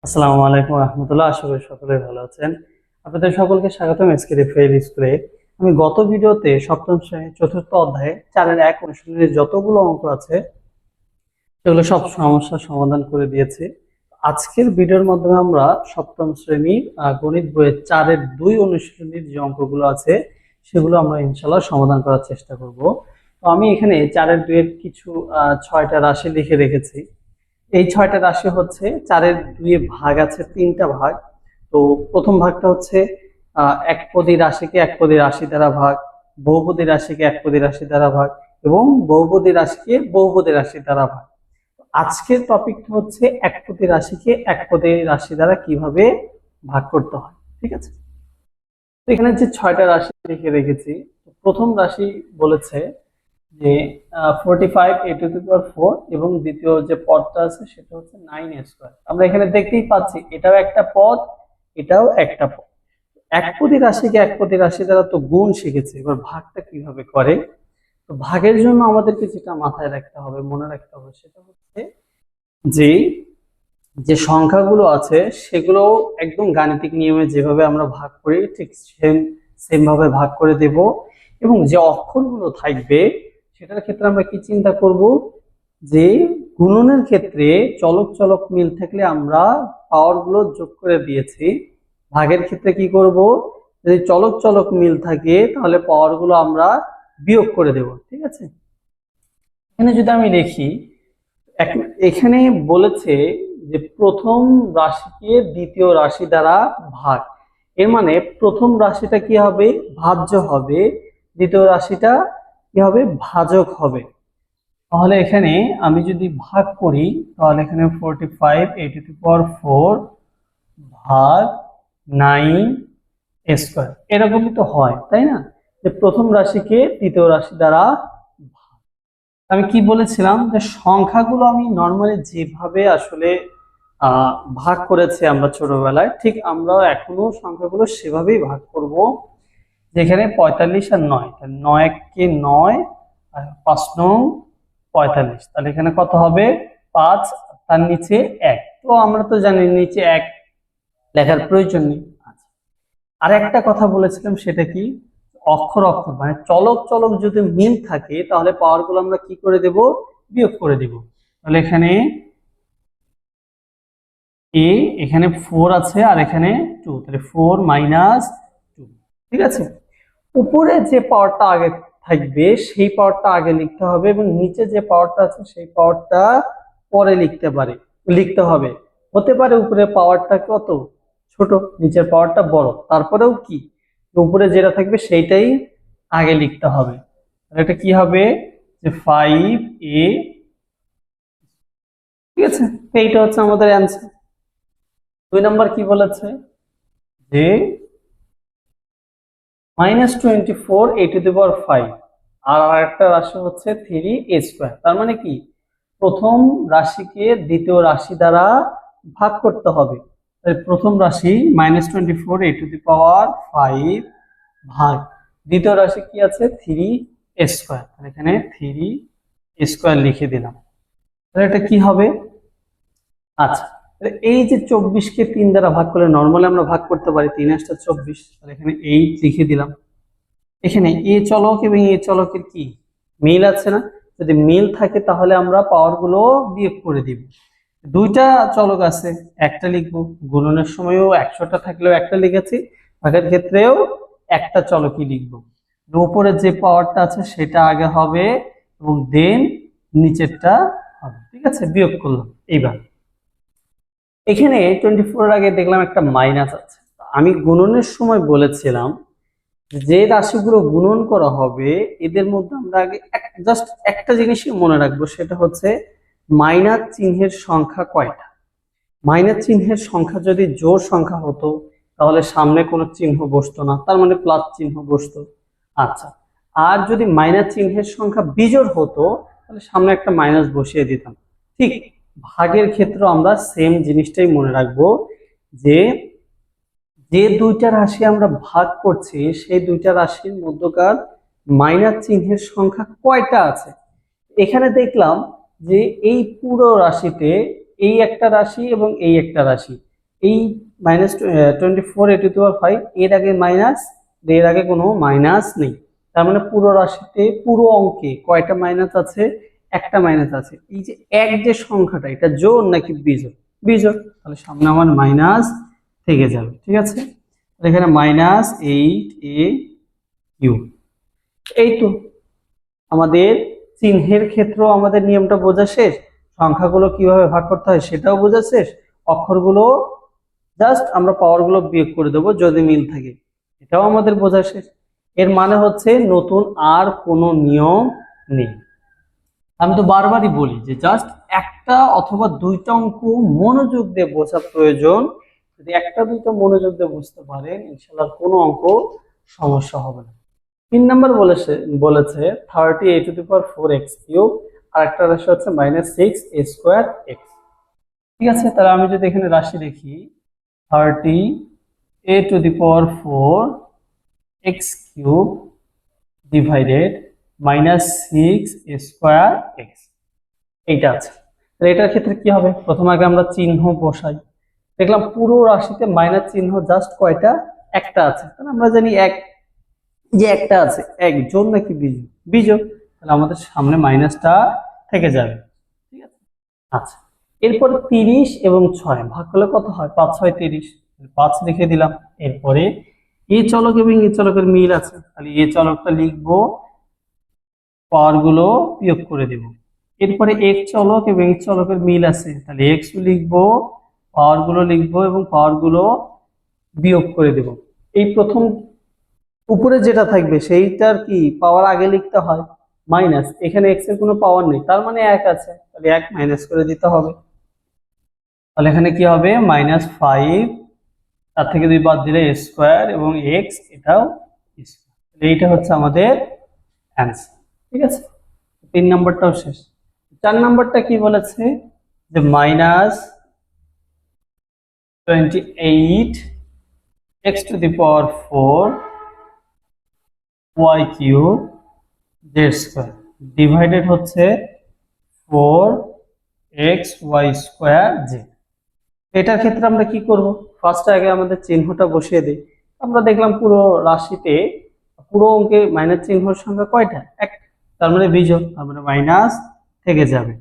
আসসালামু আলাইকুম রহমতুল্লাহ। আশা করি সকলে ভালো আছেন। আপনাদের সকলকে স্বাগতম এসকে ফেল স্কুলে। আমি গত ভিডিওতে সপ্তম শ্রেণীর চতুর্থ অধ্যায়ে 4-1 অনুশীলনের যতগুলো অঙ্ক আছে সেগুলো সব সমস্যার সমাধান করে দিয়েছি। আজকের ভিডিওর মাধ্যমে আমরা সপ্তম শ্রেণীর গণিত বইয়ের 4-2 অনুশীলনীর যে অঙ্কগুলো আছে সেগুলো আমরা ইনশাল্লাহ সমাধান করার চেষ্টা করব। তো আমি এখানে 4-2 এর কিছু 6টা রাশি লিখে রেখেছি। এই 6টা রাশি হচ্ছে 4-2 ভাগ আছে 3টা ভাগ। তো প্রথম ভাগটা হচ্ছে একপদী রাশিকে একপদী রাশি দ্বারা ভাগ, বহুপদী রাশিকে একপদী রাশি দ্বারা ভাগ এবং বহুপদী রাশিকে বহুপদী রাশি দ্বারা ভাগ। আজকের টপিকটা হচ্ছে একপদী রাশিকে একপদী রাশি দ্বারা কিভাবে ভাগ করতে হয়। ঠিক আছে, তো এখানে যে 6টা রাশি লিখে রেখেছি, প্রথম রাশি বলেছে যে 45 a টু দি পাওয়ার 4 এবং দ্বিতীয় যে পদটা আছে সেটা হচ্ছে 9a স্কয়ার। আমরা এখানে দেখতেই পাচ্ছি এটাও একটা পদ, এটাও একটা পদ। একপদী রাশিকে একপদী রাশি দ্বারা তো গুণ শিখেছি, এবার ভাগটা কিভাবে করে। তো ভাগের জন্য আমাদেরকে যেটা মাথায় রাখতে হবে, মনে রাখতে হবে, সেটা হচ্ছে যে যে সংখ্যাগুলো আছে সেগুলো একদম গাণিতিক নিয়মে যেভাবে আমরা ভাগ করি ঠিক সেম ভাবে ভাগ করে দেব। এবং যে অক্ষরগুলো থাকবে সেটার ক্ষেত্রে আমরা কি চিন্তা করব, যে গুণনের ক্ষেত্রে চলক চলক মিল থাকলে আমরা পাওয়ার গুলো যোগ করে দিয়েছি। ভাগের ক্ষেত্রে কি করব, যদি চলক চলক মিল থাকে তাহলে পাওয়ার গুলো আমরা বিয়োগ করে দেব। ঠিক আছে, এখানে যদি আমি লিখি, এখানে বলেছে যে প্রথম রাশিকে দ্বিতীয় রাশি দ্বারা ভাগ, এর মানে প্রথম রাশিটা কি হবে, ভাজ্য হবে, দ্বিতীয় রাশিটা কি হবে, ভাজক হবে। তাহলে এখানে আমি যদি ভাগ করি তাহলে এখানে 45 a টু দি পাওয়ার 4 ভাগ 9 স্কয়ার, এরকমই তো হয় তাই না, যে প্রথম রাশিকে দ্বিতীয় রাশি দ্বারা ভাগ। আমি কি বলেছিলাম, যে সংখ্যাগুলো আমি নর্মালি যেভাবে আসলে ভাগ করেছি আমরা ছোটবেলায়, ঠিক আমরা এখনো সংখ্যাগুলো সেভাবেই ভাগ করব। যেখানে 45 আর 9, 9 কে 9 আর 5 9 45, তাহলে এখানে কত হবে 5, তার নিচে 1। তো আমরা তো জানি নিচে 1 লেখার প্রয়োজন নেই। আর একটা কথা বলেছিলাম, সেটা কি, অক্ষর অক্ষর মানে চলক চলক যদি মিল থাকে তাহলে পাওয়ার গুলো আমরা কি করে দেব, বিয়োগ করে দেব। তাহলে এখানে a, এখানে 4 আছে আর এখানে 2, তাহলে 4 মাইনাস 2। ঠিক আছে, উপরে যে পাওয়ারটা আগে থাকবে সেই পাওয়ারটা আগে লিখতে হবে এবং নিচে যে পাওয়ারটা আছে সেই পাওয়ারটা পরে লিখতে হবে। হতে পারে উপরে পাওয়ারটা কত ছোট, নিচের পাওয়ারটা বড়, তারপরেও কি উপরে যেটা থাকবে সেইটাই আগে লিখতে হবে। এটা কি হবে, যে 5a। ঠিক আছে, এইটা হচ্ছে আমাদের অ্যান্সার। 2 নাম্বার কি বলেছে, যে -24 a টু দি পাওয়ার 5 আর আরেকটা রাশি হচ্ছে 3a স্কয়ার। তার মানে কি, প্রথম রাশিকে দ্বিতীয় রাশি দ্বারা ভাগ করতে হবে। প্রথম রাশি -24 a টু দি পাওয়ার 5 ভাগ দ্বিতীয় রাশি কি আছে 3a স্কয়ার, এখানে 3a স্কয়ার লিখে দিলাম। তাহলে এটা কি হবে, আচ্ছা এই যে 24 কে 3 দ্বারা ভাগ করলে নরমালি আমরা ভাগ করতে পারি, 3 × 24, তাহলে এখানে 8 লিখে দিলাম। এখানে এ চলক এবং এ চলকের কি মিল আছে না, যদি মিল থাকে তাহলে আমরা পাওয়ার গুলো বিয়োগ করে দিব। দুইটা চলক আছে, একটা লিখবো, গুণনের সময়ও 100টা থাকলেও একটা লিখেছি, ভাগের ক্ষেত্রেও একটা চলকই লিখবো। উপরে যে পাওয়ারটা আছে সেটা আগে হবে এবং দেন নিচেরটা হবে। ঠিক আছে, বিয়োগ করলাম। এইবার এখানে 24 এর আগে দেখলাম একটা মাইনাস আছে। আমি গুণনের সময় বলেছিলাম যে রাশিগুলো গুণন করা হবে এদের মধ্যে আমরা আগে জাস্ট একটা জিনিসই মনে রাখবো, সেটা হচ্ছে মাইনাস চিহ্নের সংখ্যা কয়টা। মাইনাস চিহ্নের সংখ্যা যদি জোড় সংখ্যা হতো তাহলে সামনে কোনো চিহ্ন বসতো না, তার মানে প্লাস চিহ্ন বসতো। আচ্ছা, আর যদি মাইনাস চিহ্নের সংখ্যা বিজোড় হতো তাহলে সামনে একটা মাইনাস বসিয়ে দিতাম। ঠিক ভাগের ক্ষেত্রে আমরা সেম জিনিসটাই মনে রাখবো, যে যে দুইটা রাশি আমরা ভাগ করছি সেই দুইটা রাশির মধ্যকার মাইনাস চিহ্নের সংখ্যা কয়টা আছে। এখানে দেখলাম যে এই পুরো রাশিতে এই একটা রাশি এবং এই একটা রাশি, এই -24 এর আগে মাইনাস, এর আগে কোনো মাইনাস নেই। তার মানে পুরো রাশিতে পুরো অঙ্কে কয়টা মাইনাস আছে? একটা মাইনাস আছে। এই যে এক যে সংখ্যাটা, এটা জোড় নাকি বিজোড়? বিজোড়। তাহলে সামনে আমার মাইনাস থেকে যাবে। ঠিক আছে, এখানে -8a³ এই তো আমাদের চিহ্নের ক্ষেত্রেও আমাদের নিয়মটা বোঝা শেষ, সংখ্যাগুলো কিভাবে ভাগ করতে হয় সেটাও বোঝা শেষ, অক্ষরগুলো জাস্ট আমরা পাওয়ারগুলো বিয়োগ করে দেবো যদি মিল থাকে, এটাও আমাদের বোঝা শেষ। এর মানে হচ্ছে নতুন আর কোনো নিয়ম নেই। আমি তো বারবারই বলি যে জাস্ট একটা অথবা দুইটা অঙ্ক মনোযোগ দিয়ে বোঝা প্রয়োজন। যদি একটা দুইটা মনোযোগ দিয়ে বুঝতে পারেন ইনশাআল্লাহ কোনো অঙ্ক সমস্যা হবে না। 3 নাম্বার বলেছে 30a⁴x³ আর একটা রাশি হচ্ছে -6a²x। ঠিক আছে, তাহলে আমি যদি এখানে রাশি লিখি 30a⁴x³ ডিভাইডেড -6a²x, এইটা আছে। তাহলে এটার ক্ষেত্রে কি হবে? প্রথমে আগে আমরা চিহ্ন বসাই। দেখলাম পুরো রাশিতে মাইনাস চিহ্ন জাস্ট কয়টা? একটা আছে। তাহলে আমরা জানি এক, যে একটা আছে, এক জোড় নাকি বিজোড়? বিজোড়। তাহলে আমাদের সামনে মাইনাসটা থেকে যাবে। ঠিক আছে, আচ্ছা। এরপর 30 এবং 6 ভাগ করলে কত হয়? 5 6 30, 5 লিখে দিলাম। এরপরে এ চলক এবং এ চলকের মিল আছে, তাহলে এ চলকটা লিখবো, পাওয়ার গুলো বিয়োগ করে দেব। এরপরে এক চলক এবং এক চলকের মিল আছে, তাহলে এক্স লিখবো, পাওয়ার গুলো লিখবো এবং পাওয়ার গুলো বিয়োগ করে দেব। এই প্রথম উপরে যেটা থাকবে সেইটার কি পাওয়ার আগে লিখতে হয় মাইনাস, এখানে এক্স এর কোনো পাওয়ার নেই, তার মানে এক আছে, তাহলে এক মাইনাস করে দিতে হবে। তাহলে এখানে কি হবে? -5, তার থেকে 2 বাদ দিলে স্কোয়ার এবং এক্স এটাও স্কোয়ার। এইটা হচ্ছে আমাদের অ্যান্সার। ঠিক আছে, 3 নাম্বারটাও শেষ। 4 নাম্বারটা কি বলেছে? যে -28x⁴ y³ ডিভাইডেড হচ্ছে 4xy²z। এটার ক্ষেত্রে আমরা কি করব? ফার্স্ট আগে আমাদের চিহ্নটা বসিয়ে দিই। আমরা দেখলাম পুরো রাশিতে পুরো অঙ্কে মাইনাস চিহ্নের সংখ্যা কয়টা? এক, তার মানে বিজোড়, তার মানে মাইনাস থেকে যাবে।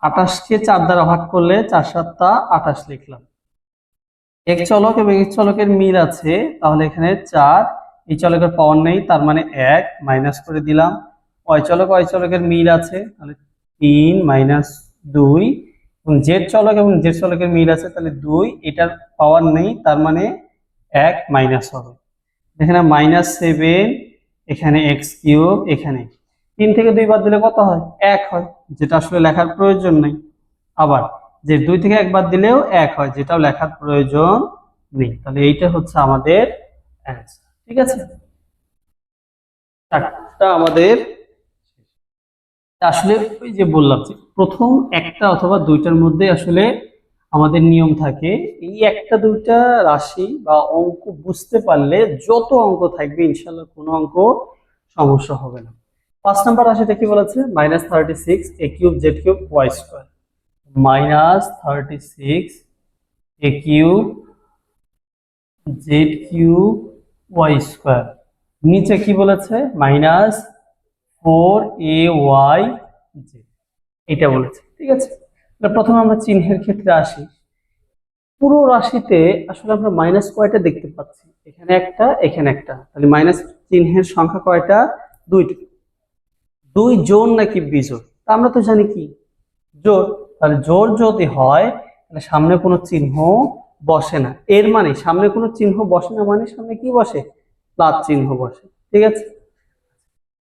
28কে 4 দ্বারা ভাগ করলে 4 7 28 লিখলাম। এক চলক এবং এক চলকের মিল আছে, তাহলে এখানে 4, এই চলকের পাওয়ার নেই, তার মানে 1 মাইনাস করে দিলাম। ওই চলকের মিল আছে, তাহলে 3 - 2, এবং জেড চলক এবং জেড চলকের মিল আছে, তাহলে 2, এটার পাওয়ার নেই, তার মানে 1 মাইনাস হবে। এখানে -7, এখানে x³ এখানে 3 থেকে 2 বাদ দিলে কত হয়? 1 হয়, যেটা আসলে লেখার প্রয়োজন নেই। আবার যে 2 থেকে 1 বাদ দিলেও 1 হয়, যেটাও লেখার প্রয়োজন নেই। তাহলে এইটা হচ্ছে আমাদের অ্যান্সার। ঠিক আছে, চারটা আমাদের আসলে ওই যে বললাম যে প্রথম একটা অথবা দুইটার মধ্যে আসলে আমাদের নিয়ম থাকে। এই একটা দুইটা রাশি বা অঙ্ক বুঝতে পারলে যত অঙ্ক থাকবে ইনশাল্লাহ কোনো অঙ্ক সমস্যা হবে না। 5 নাম্বার রাশিটা কি বলেছে? -36a³ z³ নিচে কি বলেছে? -4ay z, এটা বলেছে। ঠিক আছে, প্রথমে আমরা চিহ্নের ক্ষেত্রে আসি। পুরো রাশিতে আসলে আমরা মাইনাস কয়টা দেখতে পাচ্ছি? এখানে একটা, এখানে একটা, তাহলে মাইনাস চিহ্নের সংখ্যা কয়টা? দুইটা। দুই জোড় নাকি বিজোড়? তা আমরা তো জানি কি জোড়, তাহলে জোড় যদি হয় তাহলে সামনে কোনো চিহ্ন বসে না। এর মানে সামনে কোনো চিহ্ন বসে না মানে সামনে কি বসে? প্লাস চিহ্ন বসে। ঠিক আছে,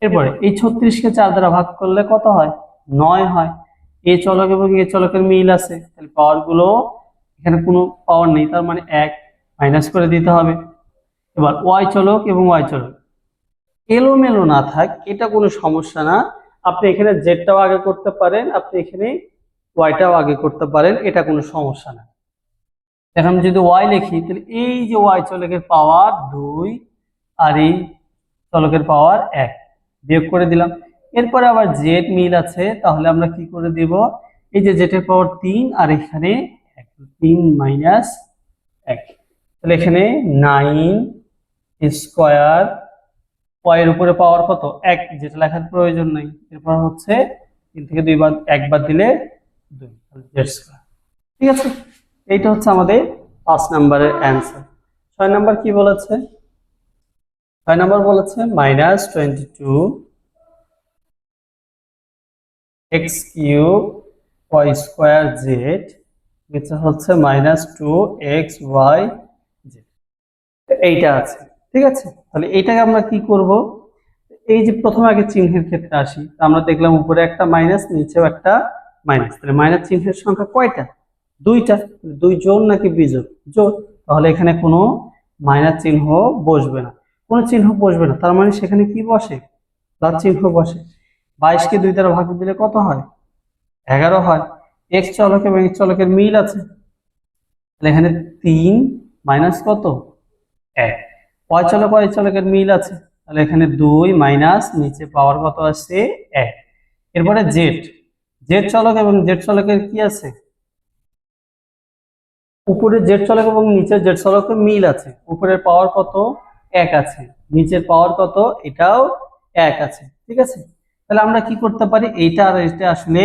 এরপরে এই 36কে 4 দ্বারা ভাগ করলে কত হয়? 9 হয়। এ চলক এবং এ চলকের মিল আছে, তাহলে পাওয়ার গুলো এখানে কোনো পাওয়ার নেই, তার মানে 1 মাইনাস করে দিতে হবে। এবার ওয়াই চলক এবং ওয়াই চলক এলোমেলো না থাক, এটা কোনো সমস্যা না। আপনি এখানে জেডটাও আগে করতে পারেন, আপনি এখানে ওয়াইটাও আগে করতে পারেন, এটা কোনো সমস্যা না। এখন যদি ওয়াই লিখি তাহলে এই যে ওয়াই চলকের পাওয়ার 2 আর এই চলকের পাওয়ার 1 বিয়োগ করে দিলাম। এরপরে আবার জেড মিল আছে, তাহলে আমরা কি করে দিব? এই যে জেড এর পাওয়ার 3 আর এখানে 3 - 1। তাহলে এখানে 9 স্কয়ার এর উপরে পাওয়ার কত 1, যেটা লেখার প্রয়োজন নেই। এরপর হচ্ছে 3 থেকে 2 বার একবার দিলে 2, তাহলে z স্কয়ার। ঠিক আছে, এইটা হচ্ছে আমাদের 5 নম্বরের অ্যান্সার। 6 নম্বর কি বলেছে? 6 নম্বর বলেছে -22 x cube y square z, এটা হচ্ছে -2xy z। এইটা আছে, ঠিক আছে। তাহলে এইটাকে আমরা কি করব? এই যে প্রথমে আগে চিহ্নের ক্ষেত্রে আসি, আমরা দেখলাম উপরে একটা মাইনাস, নিচেও একটা মাইনাস। তাহলে মাইনাস চিহ্নের সংখ্যা কয়টা? 2টা। 2 জোড় নাকি বিজোড়? জোড়। তাহলে এখানে কোনো মাইনাস চিহ্ন বসবে না, কোনো চিহ্ন বসবে না। তার মানে সেখানে কি বসে? প্লাস চিহ্ন বসে। 22 কে 2 দ্বারা ভাগ দিলে কত হয়? 11 হয়। এক্স চলক এবং এক্স চলকের মিল আছে, তাহলে এখানে 3 মাইনাস কত 1। ওয়াই চলক ওয়াই চলকের মিল আছে, তাহলে এখানে 2 মাইনাস নিচে পাওয়ার কত আসছে 1। এরপরে জেড, জেড চলক এবং জেড চলকের কি আছে? উপরে জেড চলক এবং নিচের জেড চলকের মিল আছে, উপরের পাওয়ার কত 1 আছে, নিচের পাওয়ার কত এটাও 1 আছে। ঠিক আছে, তাহলে আমরা কি করতে পারি? এইটা আর এটা আসলে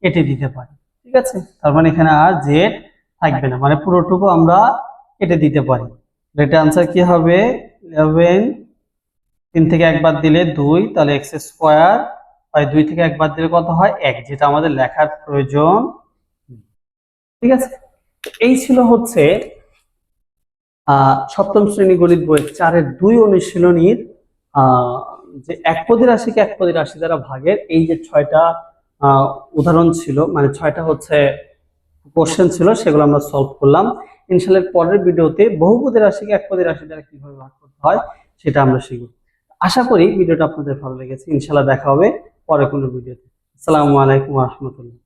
কেটে দিতে পারি। ঠিক আছে, তার মানে এখানে আর জেড থাকবে না, মানে পুরোটুকু আমরা কেটে দিতে পারি। এটা आंसर কি হবে? 11, 3 থেকে একবার দিলে 2, তাহলে x স্কয়ার, আর 2 থেকে একবার দিলে কত হয় 1, যেটা আমাদের লেখার প্রয়োজন। ঠিক আছে, এই ছিল হচ্ছে সপ্তম শ্রেণী গণিত বইয়ের 4-এর 2 অনুশীলনীর যে একপদী রাশিকে একপদী রাশি দ্বারা ভাগের এই যে 6টা উদাহরণ ছিল, মানে 6টা হচ্ছে কোশ্চেন ছিল, সেগুলো আমরা সলভ করলাম। ইনশাআল্লাহ পরের ভিডিওতে বহুপদী রাশিকে একপদী রাশি দ্বারা কিভাবে ভাগ করতে হয় সেটা আমরা শিখব। আশা করি ভিডিওটা আপনাদের ভালো লেগেছে। ইনশাআল্লাহ দেখা হবে পরে কোনো ভিডিওতে। আসসালামু আলাইকুম ওয়া রাহমাতুল্লাহ।